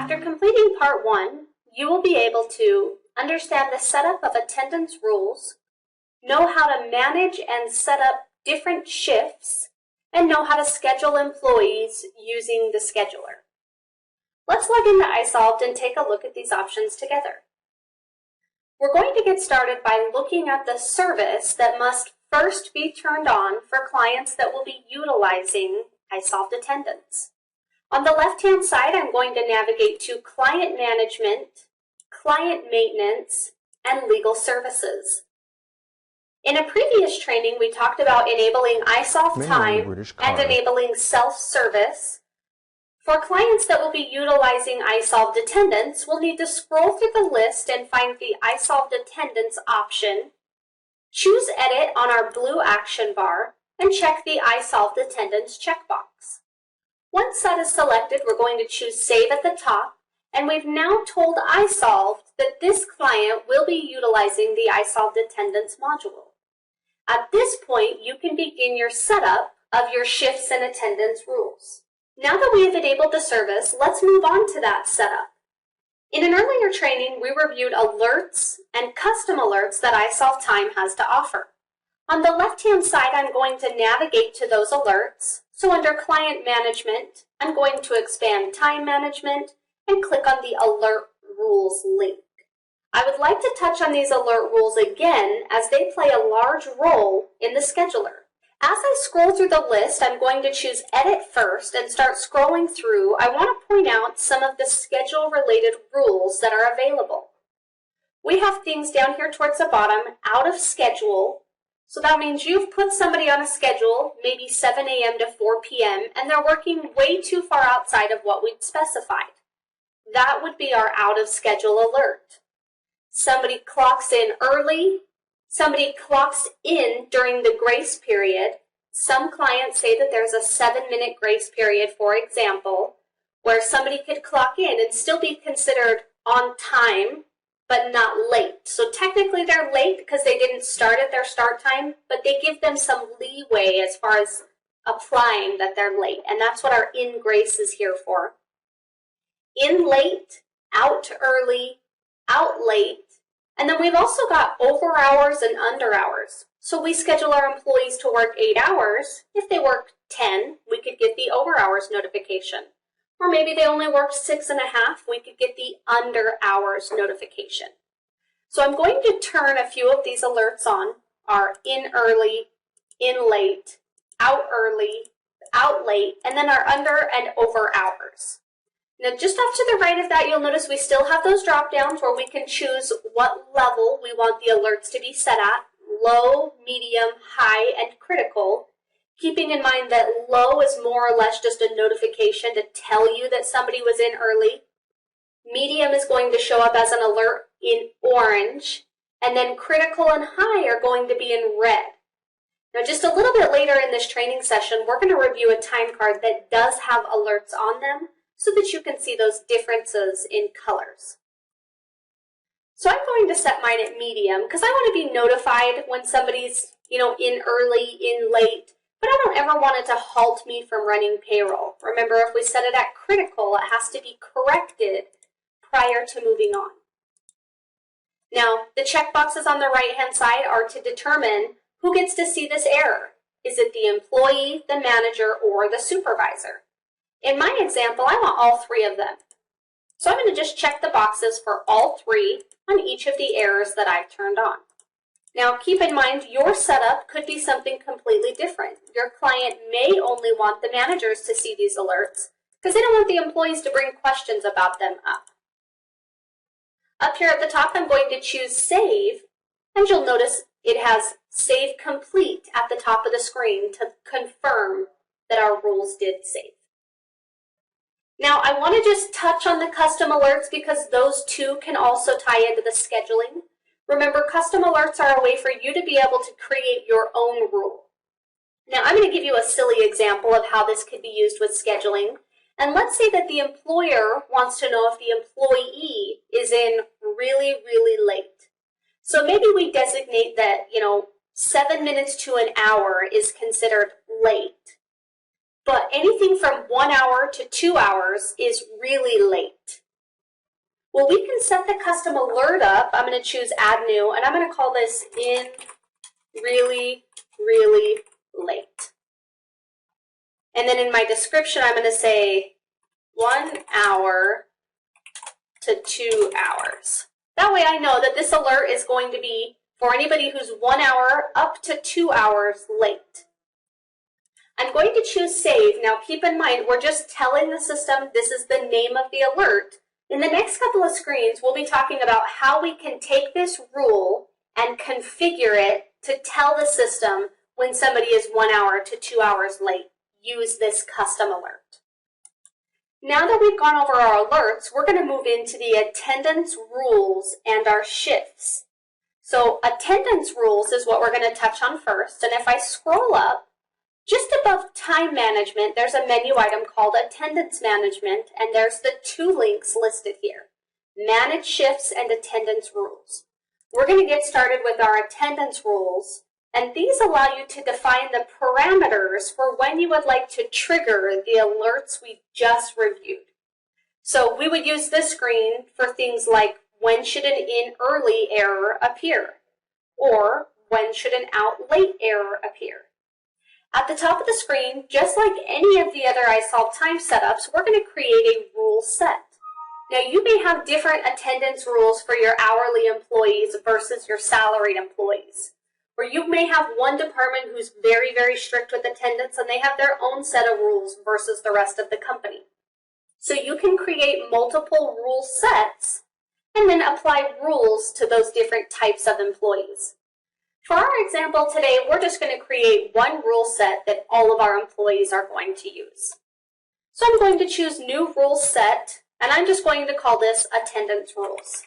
After completing part 1, you will be able to understand the setup of attendance rules, know how to manage and set up different shifts, and know how to schedule employees using the scheduler. Let's log into iSolved and take a look at these options together. We're going to get started by looking at the service that must first be turned on for clients that will be utilizing iSolved Attendance. On the left-hand side, I'm going to navigate to Client Management, Client Maintenance, and Legal Services. In a previous training, we talked about enabling iSolved Time and enabling self-service. For clients that will be utilizing iSolved Attendance, we'll need to scroll through the list and find the iSolved Attendance option, choose Edit on our blue action bar, and check the iSolved Attendance checkbox. Once that is selected, we're going to choose Save at the top, and we've now told iSolved that this client will be utilizing the iSolved Attendance module. At this point, you can begin your setup of your shifts and attendance rules. Now that we have enabled the service, let's move on to that setup. In an earlier training, we reviewed alerts and custom alerts that iSolved Time has to offer. On the left-hand side, I'm going to navigate to those alerts. So under Client Management, I'm going to expand Time Management and click on the Alert Rules link. I would like to touch on these alert rules again as they play a large role in the scheduler. As I scroll through the list, I'm going to choose Edit first and start scrolling through. I want to point out some of the schedule-related rules that are available. We have things down here towards the bottom, out of schedule. So that means you've put somebody on a schedule, maybe 7 a.m. to 4 p.m., and they're working way too far outside of what we'd specified. That would be our out of schedule alert. Somebody clocks in early. Somebody clocks in during the grace period. Some clients say that there's a 7-minute grace period, for example, where somebody could clock in and still be considered on time, but not late. So technically they're late because they didn't start at their start time, but they give them some leeway as far as applying that they're late. And that's what our in grace is here for. In late, out early, out late. And then we've also got over hours and under hours. So we schedule our employees to work 8 hours. If they work 10, we could get the over hours notification. Or maybe they only worked 6.5, we could get the under hours notification. So I'm going to turn a few of these alerts on, our in early, in late, out early, out late, and then our under and over hours. Now, just off to the right of that, you'll notice we still have those drop downs where we can choose what level we want the alerts to be set at, low, medium, high, and critical, keeping in mind that low is more or less just a notification to tell you that somebody was in early. Medium is going to show up as an alert in orange, and then critical and high are going to be in red. Now, just a little bit later in this training session, we're going to review a time card that does have alerts on them, so that you can see those differences in colors. So I'm going to set mine at medium because I want to be notified when somebody's, in early, in late, but I don't ever want it to halt me from running payroll. Remember, if we set it at critical, it has to be corrected prior to moving on. Now, the checkboxes on the right-hand side are to determine who gets to see this error. Is it the employee, the manager, or the supervisor? In my example, I want all 3 of them. So I'm going to just check the boxes for all 3 on each of the errors that I've turned on. Now, keep in mind, your setup could be something completely different. Your client may only want the managers to see these alerts because they don't want the employees to bring questions about them up. Up here at the top, I'm going to choose Save, and you'll notice it has Save Complete at the top of the screen to confirm that our rules did save. Now, I want to just touch on the custom alerts because those too can also tie into the scheduling. Remember, custom alerts are a way for you to be able to create your own rule. Now, I'm going to give you a silly example of how this could be used with scheduling. And let's say that the employer wants to know if the employee is in really, really late. So maybe we designate that, 7 minutes to an hour is considered late. But anything from 1 hour to 2 hours is really late. Well, we can set the custom alert up. I'm going to choose add new, and I'm going to call this in really, really late. And then in my description, I'm going to say 1 hour to 2 hours. That way I know that this alert is going to be for anybody who's 1 hour up to 2 hours late. I'm going to choose save. Now keep in mind, we're just telling the system this is the name of the alert. In the next couple of screens, we'll be talking about how we can take this rule and configure it to tell the system when somebody is 1 hour to 2 hours late. Use this custom alert. Now that we've gone over our alerts, we're going to move into the attendance rules and our shifts. So attendance rules is what we're going to touch on first. And if I scroll up, just above time management, there's a menu item called attendance management, and there's the 2 links listed here, manage shifts and attendance rules. We're going to get started with our attendance rules, and these allow you to define the parameters for when you would like to trigger the alerts we just reviewed. So we would use this screen for things like when should an in early error appear, or when should an out late error appear. At the top of the screen, just like any of the other iSolved time setups, we're going to create a rule set. Now you may have different attendance rules for your hourly employees versus your salaried employees. Or you may have one department who's very, very strict with attendance and they have their own set of rules versus the rest of the company. So you can create multiple rule sets and then apply rules to those different types of employees. For our example today, we're just going to create one rule set that all of our employees are going to use. So I'm going to choose new rule set, and I'm just going to call this attendance rules.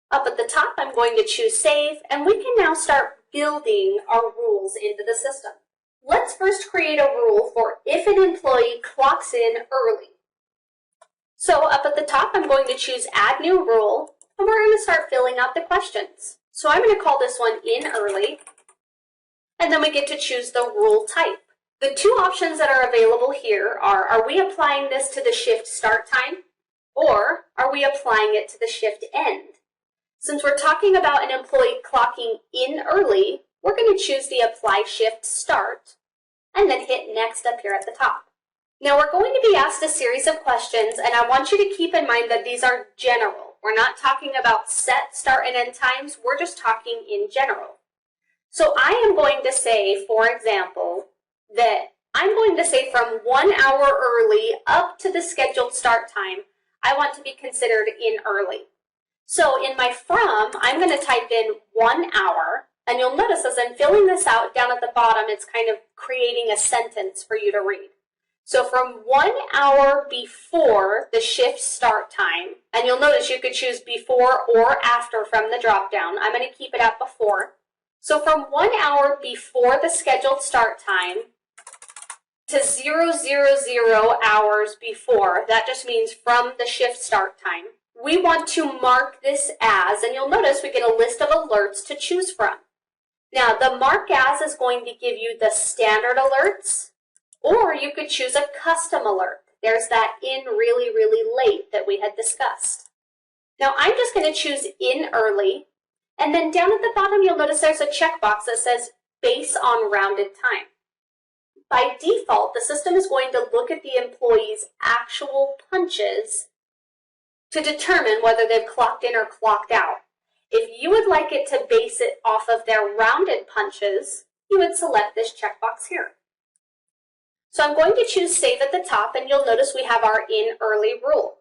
Up at the top, I'm going to choose save, and we can now start building our rules into the system. Let's first create a rule for if an employee clocks in early. So up at the top, I'm going to choose add new rule, and we're going to start filling out the questions. So I'm going to call this one in early, and then we get to choose the rule type. The 2 options that are available here are we applying this to the shift start time, or are we applying it to the shift end? Since we're talking about an employee clocking in early, we're going to choose the apply shift start, and then hit next up here at the top. Now we're going to be asked a series of questions, and I want you to keep in mind that these are general. We're not talking about set start and end times, we're just talking in general. So I am going to say, for example, that I'm going to say from 1 hour early up to the scheduled start time, I want to be considered in early. So in my from, I'm going to type in 1 hour, and you'll notice as I'm filling this out down at the bottom, it's kind of creating a sentence for you to read. So from 1 hour before the shift start time, and you'll notice you could choose before or after from the drop down. I'm going to keep it at before. So from 1 hour before the scheduled start time to 000 hours before, that just means from the shift start time, we want to mark this as, and you'll notice we get a list of alerts to choose from. Now the mark as is going to give you the standard alerts, or you could choose a custom alert. There's that in really, really late that we had discussed. Now I'm just going to choose in early, and then down at the bottom you'll notice there's a checkbox that says base on rounded time. By default, the system is going to look at the employee's actual punches to determine whether they've clocked in or clocked out. If you would like it to base it off of their rounded punches, you would select this checkbox here. So I'm going to choose save at the top, and you'll notice we have our in early rule.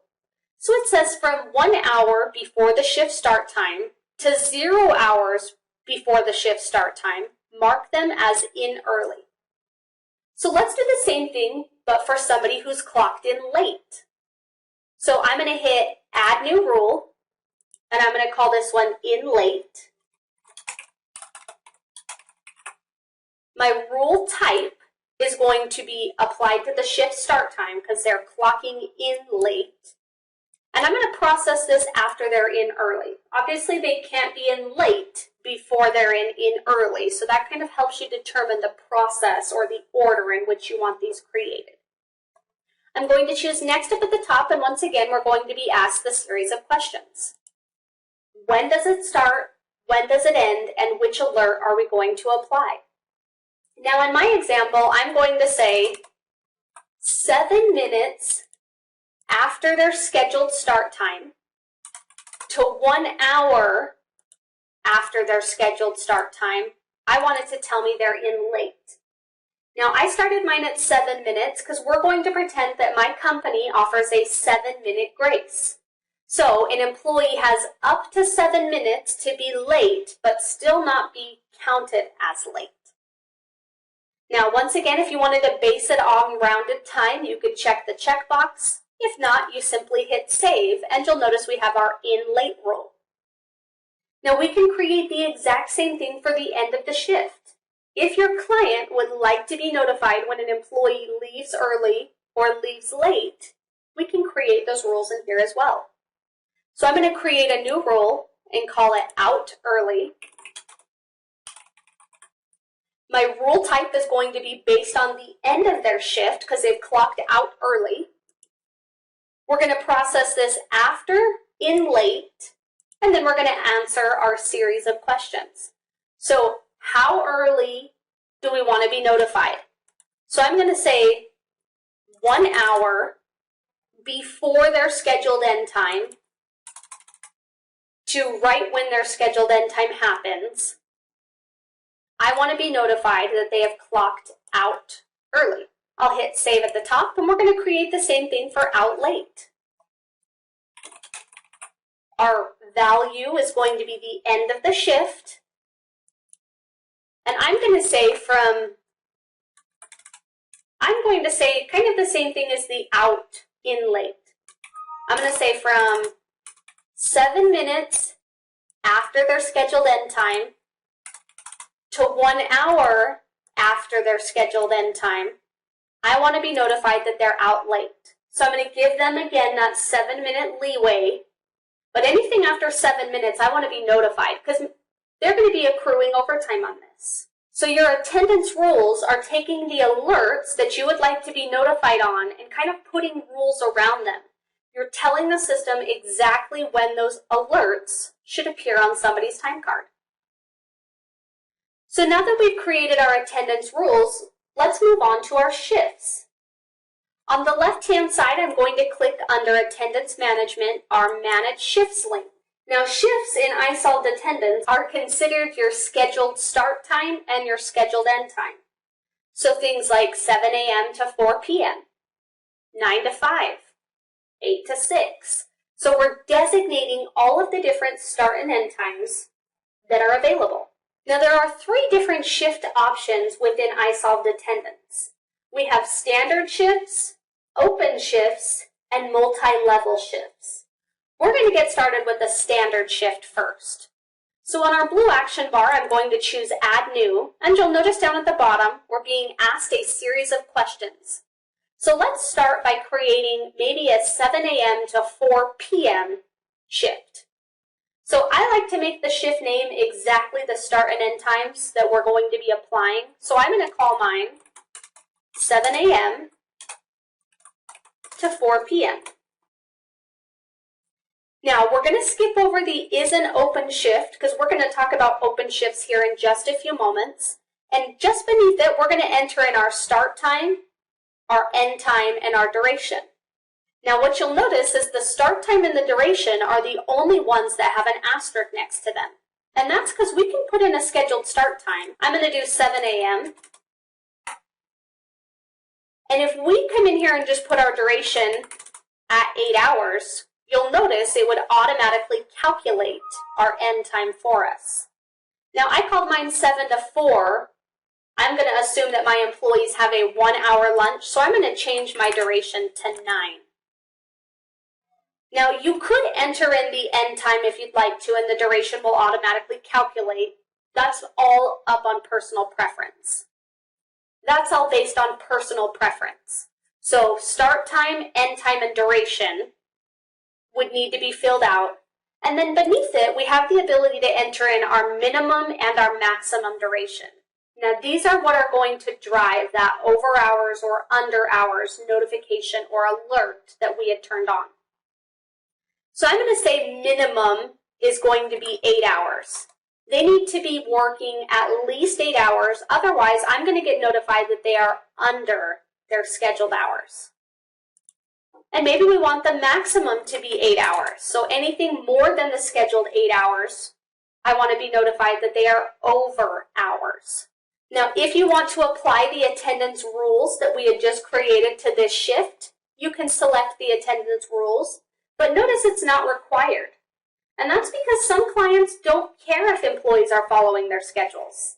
So it says from 1 hour before the shift start time to 0 hours before the shift start time, mark them as in early. So let's do the same thing, but for somebody who's clocked in late. So I'm going to hit add new rule, and I'm going to call this one in late. My rule type is going to be applied to the shift start time because they're clocking in late. And I'm going to process this after they're in early. Obviously, they can't be in late before they're in early, so that kind of helps you determine the process or the order in which you want these created. I'm going to choose Next up at the top, and once again, we're going to be asked the series of questions. When does it start? When does it end? And which alert are we going to apply? Now, in my example, I'm going to say 7 minutes after their scheduled start time to 1 hour after their scheduled start time. I want it to tell me they're in late. Now, I started mine at 7 minutes because we're going to pretend that my company offers a 7-minute grace. So an employee has up to 7 minutes to be late, but still not be counted as late. Now, once again, if you wanted to base it on rounded time, you could check the checkbox. If not, you simply hit save, and you'll notice we have our in late rule. Now, we can create the exact same thing for the end of the shift. If your client would like to be notified when an employee leaves early or leaves late, we can create those rules in here as well. So I'm going to create a new rule and call it out early. My rule type is going to be based on the end of their shift because they've clocked out early. We're going to process this after, in late, and then we're going to answer our series of questions. So how early do we want to be notified? So I'm going to say 1 hour before their scheduled end time to right when their scheduled end time happens. I want to be notified that they have clocked out early. I'll hit save at the top, and we're going to create the same thing for out late. Our value is going to be the end of the shift. And I'm going to say kind of the same thing as the out in late. I'm going to say from 7 minutes after their scheduled end time to 1 hour after their scheduled end time, I want to be notified that they're out late. So I'm going to give them, again, that 7-minute leeway. But anything after 7 minutes, I want to be notified because they're going to be accruing overtime on this. So your attendance rules are taking the alerts that you would like to be notified on and kind of putting rules around them. You're telling the system exactly when those alerts should appear on somebody's time card. So now that we've created our attendance rules, let's move on to our shifts. On the left-hand side, I'm going to click under Attendance Management, our Manage Shifts link. Now, shifts in iSolved Attendance are considered your scheduled start time and your scheduled end time. So things like 7 a.m. to 4 p.m., 9 to 5, 8 to 6. So we're designating all of the different start and end times that are available. Now, there are 3 different shift options within iSolved Attendance. We have standard shifts, open shifts, and multi-level shifts. We're going to get started with the standard shift first. So on our blue action bar, I'm going to choose Add New, and you'll notice down at the bottom, we're being asked a series of questions. So let's start by creating maybe a 7 a.m. to 4 p.m. shift. So I like to make the shift name exactly the start and end times that we're going to be applying. So I'm going to call mine 7 a.m. to 4 p.m. Now, we're going to skip over the is an open shift because we're going to talk about open shifts here in just a few moments. And just beneath it, we're going to enter in our start time, our end time, and our duration. Now, what you'll notice is the start time and the duration are the only ones that have an asterisk next to them. And that's because we can put in a scheduled start time. I'm going to do 7 a.m. And if we come in here and just put our duration at 8 hours, you'll notice it would automatically calculate our end time for us. Now, I called mine 7 to 4. I'm going to assume that my employees have a 1-hour lunch, so I'm going to change my duration to 9. Now, you could enter in the end time if you'd like to, and the duration will automatically calculate. That's all up on personal preference. That's all based on personal preference. So start time, end time, and duration would need to be filled out. And then beneath it, we have the ability to enter in our minimum and our maximum duration. Now these are what are going to drive that over hours or under hours notification or alert that we had turned on. So I'm going to say minimum is going to be 8 hours. They need to be working at least 8 hours, otherwise I'm going to get notified that they are under their scheduled hours. And maybe we want the maximum to be 8 hours. So anything more than the scheduled 8 hours, I want to be notified that they are over hours. Now, if you want to apply the attendance rules that we had just created to this shift, you can select the attendance rules, but notice it's not required. And that's because some clients don't care if employees are following their schedules.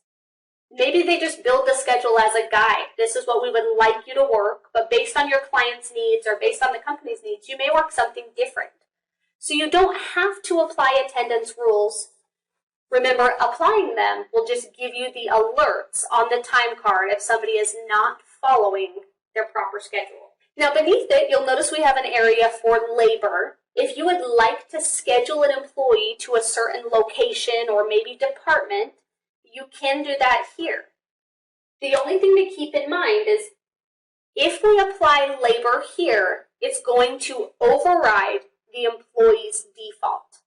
Maybe they just build the schedule as a guide. This is what we would like you to work, but based on your client's needs or based on the company's needs, you may work something different. So you don't have to apply attendance rules. Remember, applying them will just give you the alerts on the time card if somebody is not following their proper schedule. Now beneath it, you'll notice we have an area for labor. If you would like to schedule an employee to a certain location or maybe department, you can do that here. The only thing to keep in mind is if we apply labor here, it's going to override the employee's default.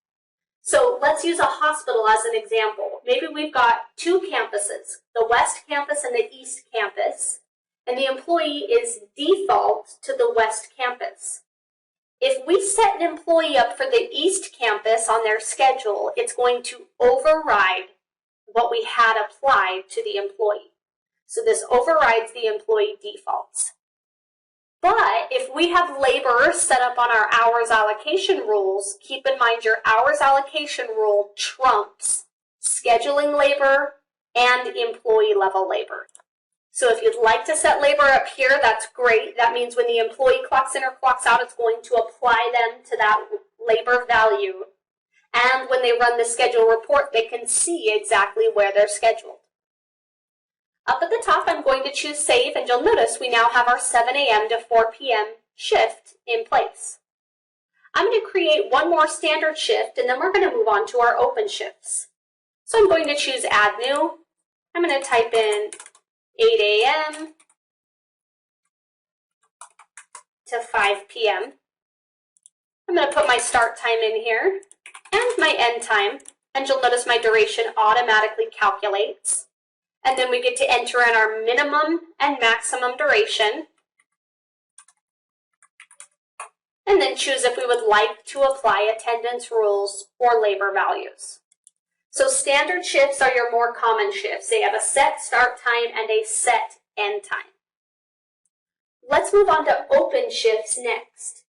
So let's use a hospital as an example. Maybe we've got two campuses, the West Campus and the East Campus, and the employee is default to the West Campus. If we set an employee up for the East Campus on their schedule, it's going to override what we had applied to the employee. So this overrides the employee defaults. But if we have labor set up on our hours allocation rules, keep in mind your hours allocation rule trumps scheduling labor and employee level labor. So if you'd like to set labor up here, that's great. That means when the employee clocks in or clocks out, it's going to apply them to that labor value. And when they run the schedule report, they can see exactly where they're scheduled. Up at the top, I'm going to choose Save, and you'll notice we now have our 7 a.m. to 4 p.m. shift in place. I'm going to create one more standard shift, and then we're going to move on to our open shifts. So I'm going to choose Add New. I'm going to type in 8 a.m. to 5 p.m. I'm going to put my start time in here and my end time, and you'll notice my duration automatically calculates. And then we get to enter in our minimum and maximum duration, and then choose if we would like to apply attendance rules or labor values. So standard shifts are your more common shifts. They have a set start time and a set end time. Let's move on to open shifts next.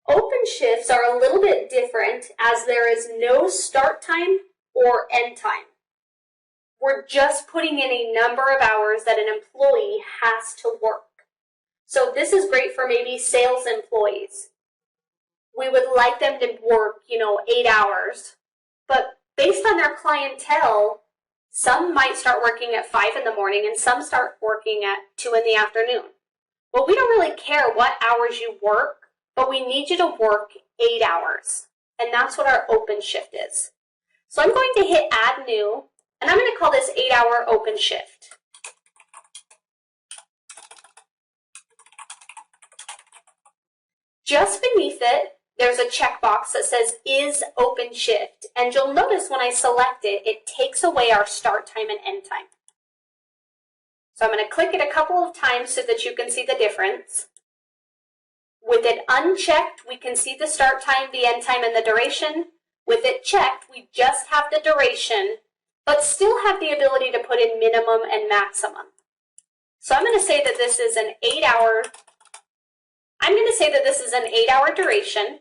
Open shifts are a little bit different as there is no start time or end time. We're just putting in a number of hours that an employee has to work. So this is great for maybe sales employees. We would like them to work, 8 hours, but based on their clientele, some might start working at 5 in the morning and some start working at 2 in the afternoon. Well, we don't really care what hours you work, but we need you to work 8 hours, and that's what our open shift is. So I'm going to hit Add New, and I'm going to call this 8-hour open shift. Just beneath it, there's a checkbox that says Is Open Shift, and you'll notice when I select it, it takes away our start time and end time. So I'm going to click it a couple of times so that you can see the difference. With it unchecked, we can see the start time, the end time, and the duration. With it checked, we just have the duration, but still have the ability to put in minimum and maximum. So I'm going to say that this is an 8-hour, duration.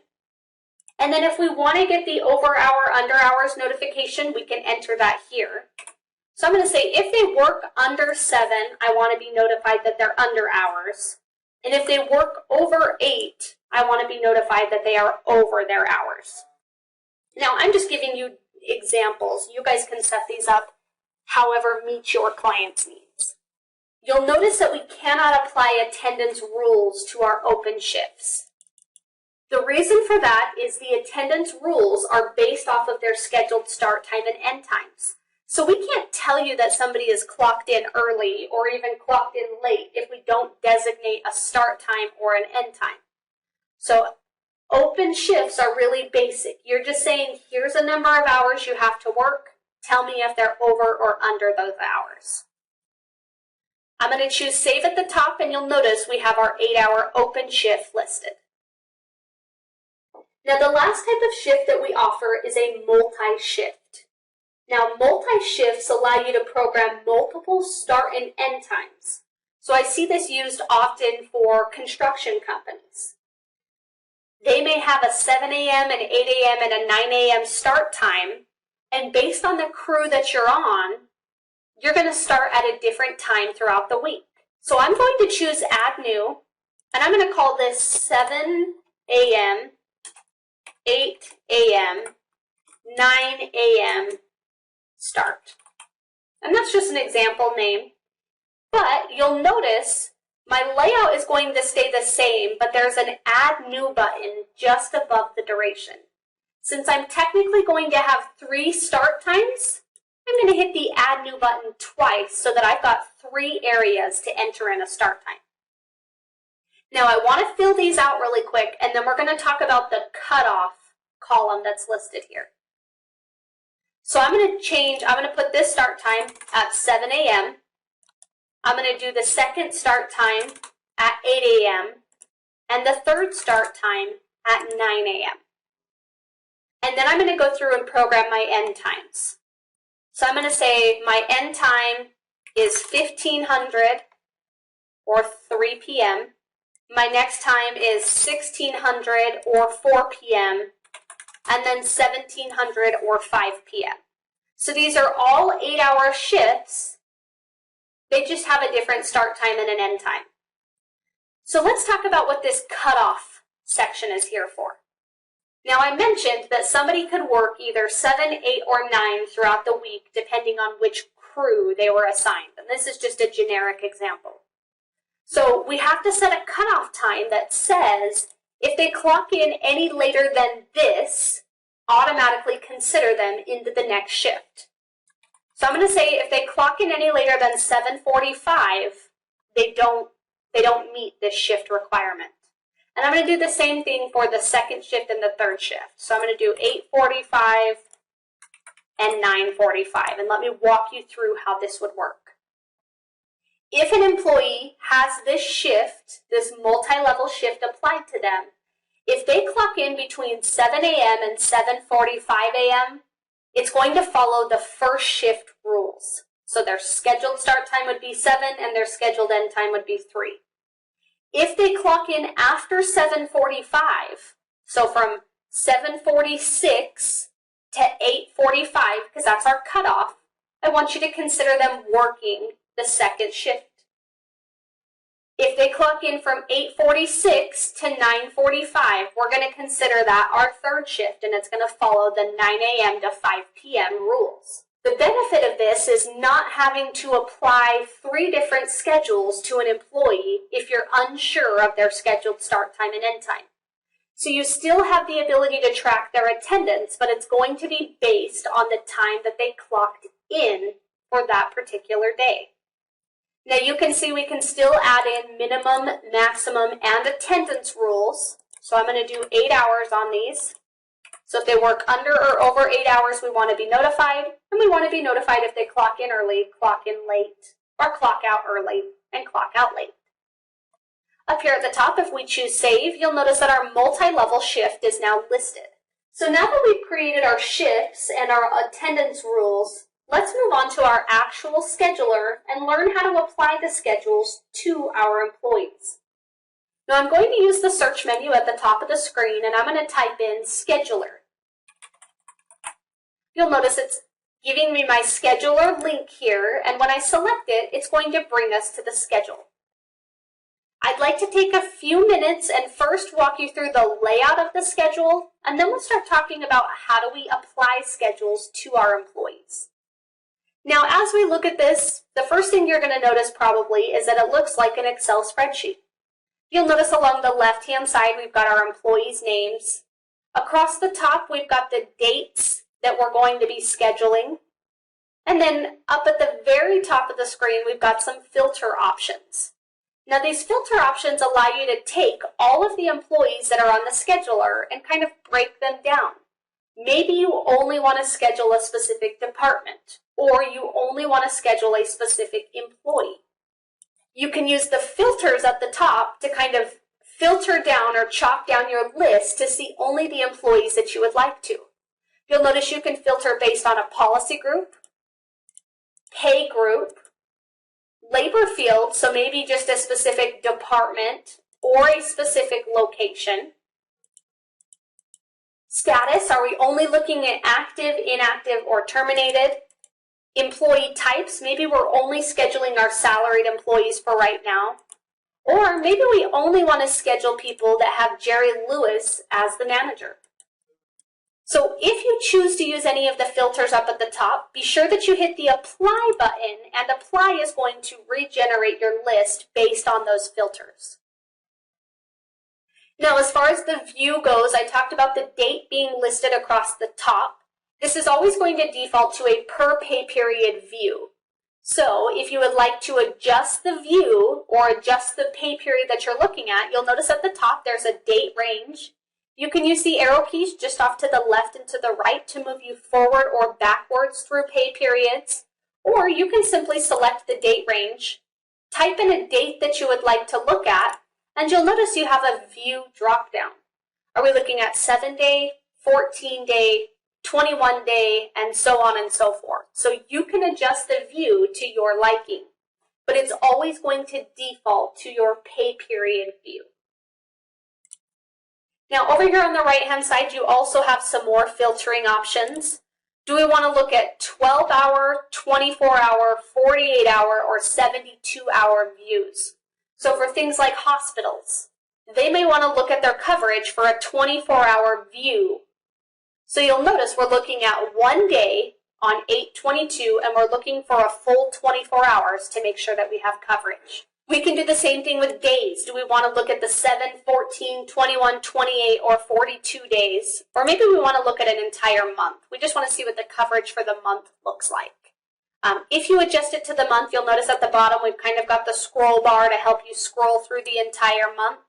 And then if we want to get the over hour, under hours notification, we can enter that here. So I'm going to say if they work under 7, I want to be notified that they're under hours. And if they work over 8, I want to be notified that they are over their hours. Now, I'm just giving you examples. You guys can set these up however meet your client's needs. You'll notice that we cannot apply attendance rules to our open shifts. The reason for that is the attendance rules are based off of their scheduled start time and end times. So we can't tell you that somebody is clocked in early or even clocked in late if we don't designate a start time or an end time. So open shifts are really basic. You're just saying, here's a number of hours you have to work. Tell me if they're over or under those hours. I'm going to choose Save at the top, and you'll notice we have our 8-hour open shift listed. Now, the last type of shift that we offer is a multi-shift. Now, multi-shifts allow you to program multiple start and end times. So I see this used often for construction companies. They may have a 7 a.m., an 8 a.m., and a 9 a.m. start time, and based on the crew that you're on, you're going to start at a different time throughout the week. So I'm going to choose Add New, and I'm going to call this 7 a.m., 8 a.m., 9 a.m. start. And that's just an example name, but you'll notice my layout is going to stay the same, but there's an Add New button just above the duration. Since I'm technically going to have 3 start times, I'm going to hit the Add New button twice so that I've got 3 areas to enter in a start time. Now I want to fill these out really quick, and then we're going to talk about the cutoff column that's listed here. So I'm going to put this start time at 7 a.m. I'm going to do the second start time at 8 a.m. and the third start time at 9 a.m. And then I'm going to go through and program my end times. So I'm going to say my end time is 1500 or 3 p.m. My next time is 1600 or 4 p.m. and then 1700 or 5 p.m. So these are all 8-hour shifts. They just have a different start time and an end time. So let's talk about what this cutoff section is here for. Now I mentioned that somebody could work either 7, 8, or 9 throughout the week depending on which crew they were assigned. And this is just a generic example. So we have to set a cutoff time that says if they clock in any later than this, automatically consider them into the next shift. So I'm going to say if they clock in any later than 7:45, they don't meet this shift requirement. And I'm going to do the same thing for the second shift and the third shift. So I'm going to do 8:45 and 9:45. And let me walk you through how this would work. If an employee has this shift, this multi-level shift applied to them, if they clock in between 7 a.m. and 7:45 a.m., it's going to follow the first shift rules. So their scheduled start time would be 7 and their scheduled end time would be 3. If they clock in after 7:45, so from 7:46 to 8:45, because that's our cutoff, I want you to consider them working the second shift. If they clock in from 8:46 to 9:45, we're going to consider that our third shift, and it's going to follow the 9 a.m. to 5 p.m. rules. The benefit of this is not having to apply 3 different schedules to an employee if you're unsure of their scheduled start time and end time. So you still have the ability to track their attendance, but it's going to be based on the time that they clocked in for that particular day. Now you can see we can still add in minimum, maximum, and attendance rules. So I'm going to do 8 hours on these. So if they work under or over 8 hours, we want to be notified. And we want to be notified if they clock in early, clock in late, or clock out early and clock out late. Up here at the top, if we choose Save, you'll notice that our multi-level shift is now listed. So now that we've created our shifts and our attendance rules, let's move on to our actual scheduler and learn how to apply the schedules to our employees. Now I'm going to use the search menu at the top of the screen, and I'm going to type in Scheduler. You'll notice it's giving me my scheduler link here, and when I select it, it's going to bring us to the schedule. I'd like to take a few minutes and first walk you through the layout of the schedule, and then we'll start talking about how do we apply schedules to our employees. Now, as we look at this, the first thing you're going to notice probably is that it looks like an Excel spreadsheet. You'll notice along the left-hand side, we've got our employees' names. Across the top, we've got the dates that we're going to be scheduling. And then up at the very top of the screen, we've got some filter options. Now these filter options allow you to take all of the employees that are on the scheduler and kind of break them down. Maybe you only want to schedule a specific department, or you only want to schedule a specific employee. You can use the filters at the top to kind of filter down or chop down your list to see only the employees that you would like to. You'll notice you can filter based on a policy group, pay group, labor field, so maybe just a specific department or a specific location. Status, are we only looking at active, inactive, or terminated? Employee types, maybe we're only scheduling our salaried employees for right now. Or maybe we only want to schedule people that have Jerry Lewis as the manager. So if you choose to use any of the filters up at the top, be sure that you hit the Apply button, and Apply is going to regenerate your list based on those filters. Now, as far as the view goes, I talked about the date being listed across the top. This is always going to default to a per pay period view. So if you would like to adjust the view or adjust the pay period that you're looking at, you'll notice at the top there's a date range. You can use the arrow keys just off to the left and to the right to move you forward or backwards through pay periods. Or you can simply select the date range, type in a date that you would like to look at, and you'll notice you have a view drop-down. Are we looking at 7-day, 14-day, 21-day, and so on and so forth? So you can adjust the view to your liking, but it's always going to default to your pay period view. Now over here on the right-hand side, you also have some more filtering options. Do we want to look at 12-hour, 24-hour, 48-hour, or 72-hour views? So for things like hospitals, they may want to look at their coverage for a 24-hour view. So you'll notice we're looking at one day on 8/22, and we're looking for a full 24 hours to make sure that we have coverage. We can do the same thing with days. Do we want to look at the 7, 14, 21, 28, or 42 days? Or maybe we want to look at an entire month. We just want to see what the coverage for the month looks like. If you adjust it to the month, you'll notice at the bottom we've kind of got the scroll bar to help you scroll through the entire month.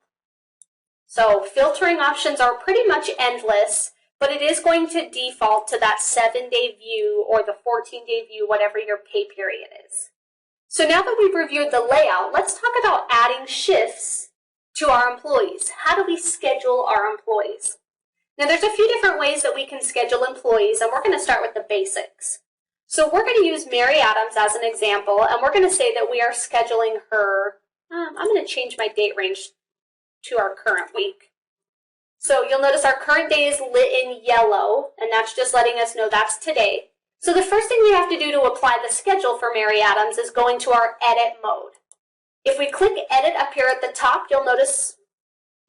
So filtering options are pretty much endless, but it is going to default to that 7-day view or the 14-day view, whatever your pay period is. So now that we've reviewed the layout, let's talk about adding shifts to our employees. How do we schedule our employees? Now there's a few different ways that we can schedule employees, and we're going to start with the basics. So we're going to use Mary Adams as an example, and we're going to say that we are scheduling her, I'm going to change my date range to our current week. So you'll notice our current day is lit in yellow, and that's just letting us know that's today. So the first thing we have to do to apply the schedule for Mary Adams is go into our edit mode. If we click edit up here at the top, you'll notice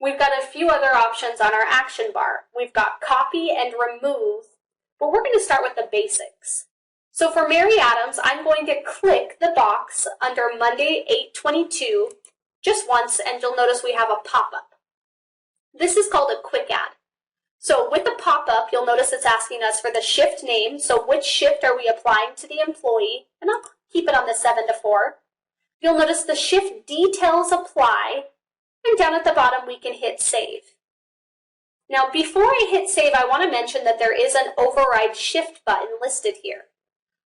we've got a few other options on our action bar. We've got copy and remove, but we're going to start with the basics. So for Mary Adams, I'm going to click the box under Monday 8/22 just once, and you'll notice we have a pop-up. This is called a quick add. So with the pop-up, you'll notice it's asking us for the shift name. So which shift are we applying to the employee? And I'll keep it on the 7 to 4. You'll notice the shift details apply, and down at the bottom we can hit save. Now before I hit save, I want to mention that there is an override shift button listed here.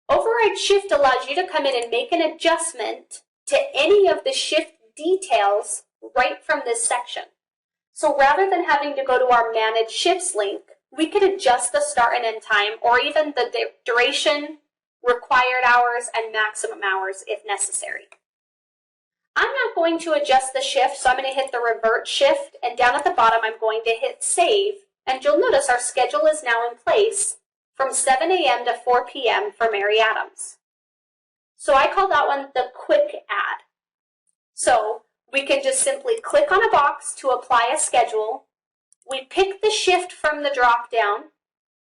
Override shift allows you to come in and make an adjustment to any of the shift details right from this section. So rather than having to go to our Manage Shifts link, we could adjust the start and end time, or even the duration, required hours, and maximum hours if necessary. I'm not going to adjust the shift, so I'm going to hit the Revert Shift, and down at the bottom I'm going to hit Save, and you'll notice our schedule is now in place from 7 a.m. to 4 p.m. for Mary Adams. So I call that one the Quick Add. So we can just simply click on a box to apply a schedule. We pick the shift from the drop-down,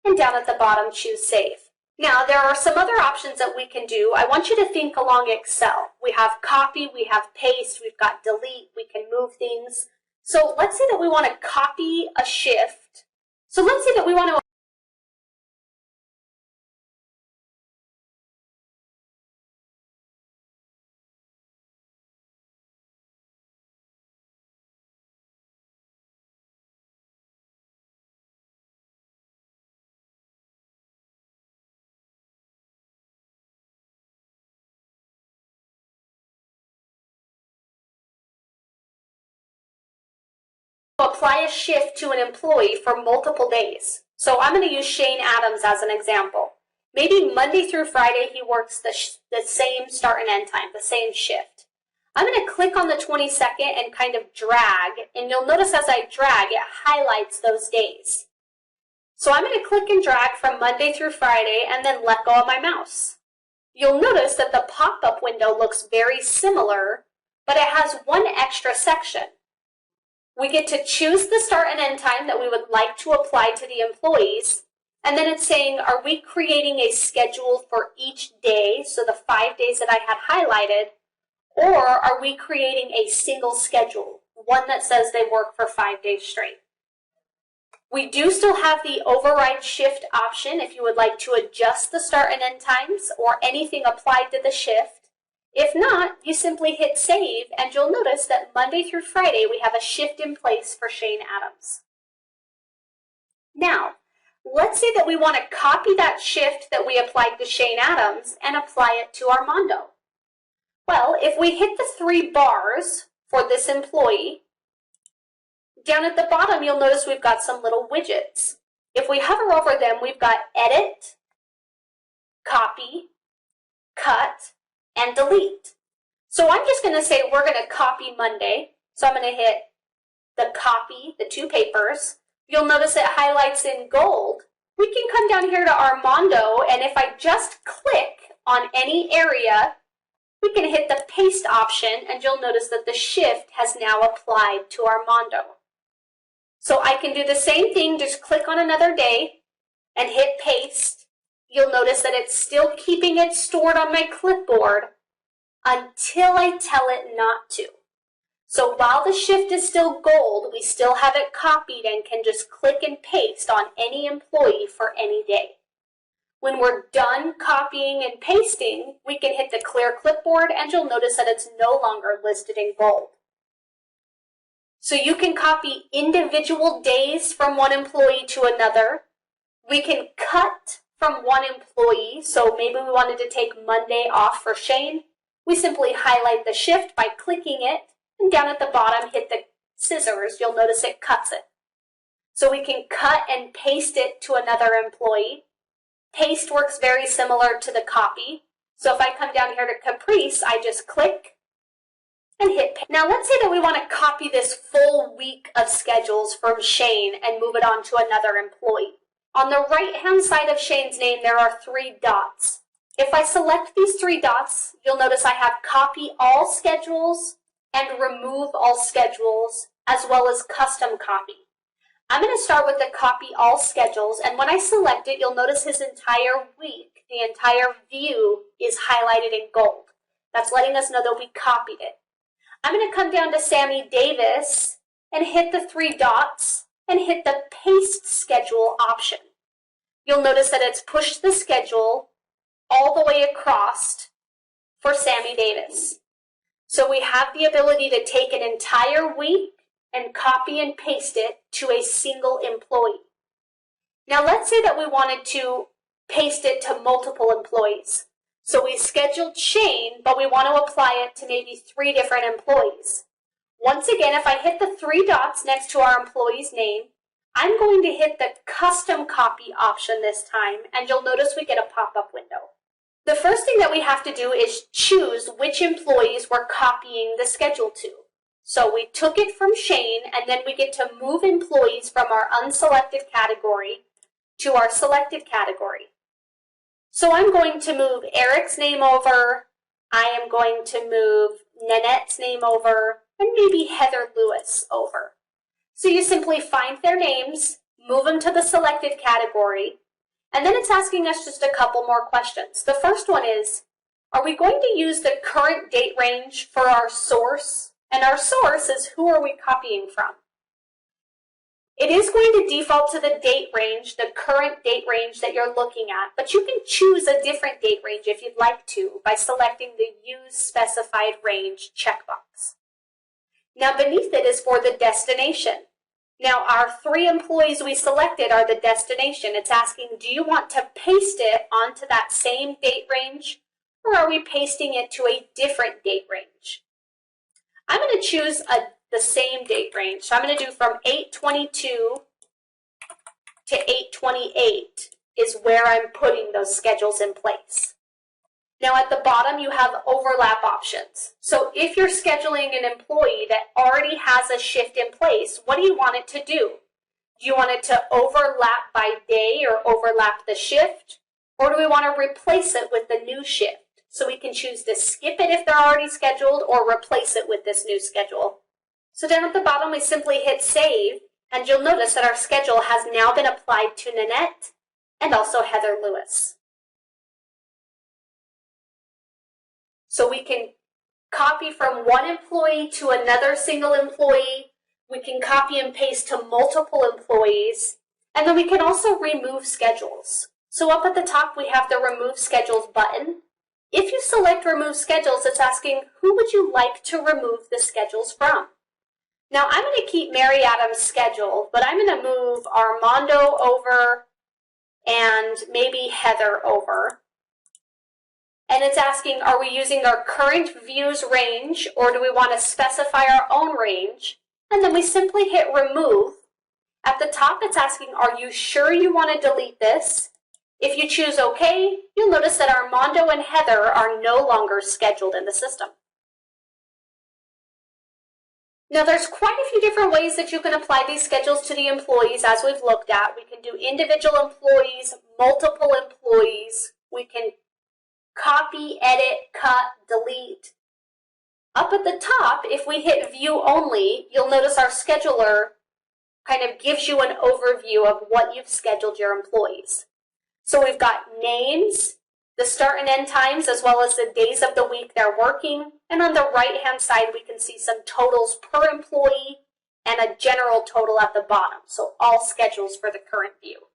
and down at the bottom choose Save. Now there are some other options that we can do. I want you to think along Excel. We have copy, we have paste, we've got delete, we can move things. So let's say that we want to copy a shift. So let's say that we want to apply a shift to an employee for multiple days. So I'm going to use Shane Adams as an example. Maybe Monday through Friday he works the same start and end time, the same shift. I'm going to click on the 22nd and kind of drag, and you'll notice as I drag, it highlights those days. So I'm going to click and drag from Monday through Friday and then let go of my mouse. You'll notice that the pop-up window looks very similar, but it has one extra section. We get to choose the start and end time that we would like to apply to the employees, and then it's saying, are we creating a schedule for each day, so the 5 days that I had highlighted, or are we creating a single schedule, one that says they work for 5 days straight? We do still have the override shift option if you would like to adjust the start and end times or anything applied to the shift. If not, you simply hit save, and you'll notice that Monday through Friday we have a shift in place for Shane Adams. Now, let's say that we want to copy that shift that we applied to Shane Adams and apply it to Armando. Well, if we hit the 3 bars for this employee, down at the bottom you'll notice we've got some little widgets. If we hover over them, we've got edit, copy, cut, and delete. So I'm just going to say we're going to copy Monday. So I'm going to hit the copy, the 2 papers. You'll notice it highlights in gold. We can come down here to Armando, and if I just click on any area, we can hit the paste option, and you'll notice that the shift has now applied to Armando. So I can do the same thing, just click on another day and hit paste. You'll notice that it's still keeping it stored on my clipboard until I tell it not to. So while the shift is still gold, we still have it copied and can just click and paste on any employee for any day. When we're done copying and pasting, we can hit the clear clipboard, and you'll notice that it's no longer listed in gold. So you can copy individual days from one employee to another. We can cut from one employee, so maybe we wanted to take Monday off for Shane. We simply highlight the shift by clicking it, and down at the bottom hit the scissors. You'll notice it cuts it. So we can cut and paste it to another employee. Paste works very similar to the copy. So if I come down here to Caprice, I just click and hit paste. Now let's say that we want to copy this full week of schedules from Shane and move it on to another employee. On the right-hand side of Shane's name, there are 3 dots. If I select these 3 dots, you'll notice I have copy all schedules and remove all schedules, as well as custom copy. I'm going to start with the copy all schedules, and when I select it, you'll notice his entire week, the entire view is highlighted in gold. That's letting us know that we copied it. I'm going to come down to Sammy Davis and hit the 3 dots and hit the paste schedule option. You'll notice that it's pushed the schedule all the way across for Sammy Davis. So we have the ability to take an entire week and copy and paste it to a single employee. Now let's say that we wanted to paste it to multiple employees. So we scheduled Shane, but we want to apply it to maybe 3 different employees. Once again, if I hit the 3 dots next to our employee's name, I'm going to hit the custom copy option this time, and you'll notice we get a pop-up window. The first thing that we have to do is choose which employees we're copying the schedule to. So we took it from Shane, and then we get to move employees from our unselected category to our selected category. So I'm going to move Eric's name over, I am going to move Nanette's name over, and maybe Heather Lewis over. So you simply find their names, move them to the selected category, and then it's asking us just a couple more questions. The first one is, are we going to use the current date range for our source? And our source is who are we copying from? It is going to default to the date range, the current date range that you're looking at, but you can choose a different date range if you'd like to by selecting the Use Specified Range checkbox. Now beneath it is for the destination. Now our 3 employees we selected are the destination. It's asking, do you want to paste it onto that same date range, or are we pasting it to a different date range? I'm going to choose the same date range. So I'm going to do from 8/22 to 8/28 is where I'm putting those schedules in place. Now at the bottom, you have overlap options. So if you're scheduling an employee that already has a shift in place, what do you want it to do? Do you want it to overlap by day or overlap the shift? Or do we want to replace it with the new shift? So we can choose to skip it if they're already scheduled or replace it with this new schedule. So down at the bottom, we simply hit save, and you'll notice that our schedule has now been applied to Nanette and also Heather Lewis. So we can copy from one employee to another single employee. We can copy and paste to multiple employees. And then we can also remove schedules. So up at the top, we have the Remove Schedules button. If you select Remove Schedules, it's asking, who would you like to remove the schedules from? Now, I'm going to keep Mary Adams' schedule, but I'm going to move Armando over and maybe Heather over. And it's asking, are we using our current views range, or do we want to specify our own range? And then we simply hit remove. At the top, it's asking, are you sure you want to delete this? If you choose OK, you'll notice that Armando and Heather are no longer scheduled in the system. Now, there's quite a few different ways that you can apply these schedules to the employees, as we've looked at. We can do individual employees, multiple employees. We can copy, edit, cut, delete. Up at the top, if we hit View Only, you'll notice our scheduler kind of gives you an overview of what you've scheduled your employees. So we've got names, the start and end times, as well as the days of the week they're working. And on the right-hand side, we can see some totals per employee and a general total at the bottom. So all schedules for the current view.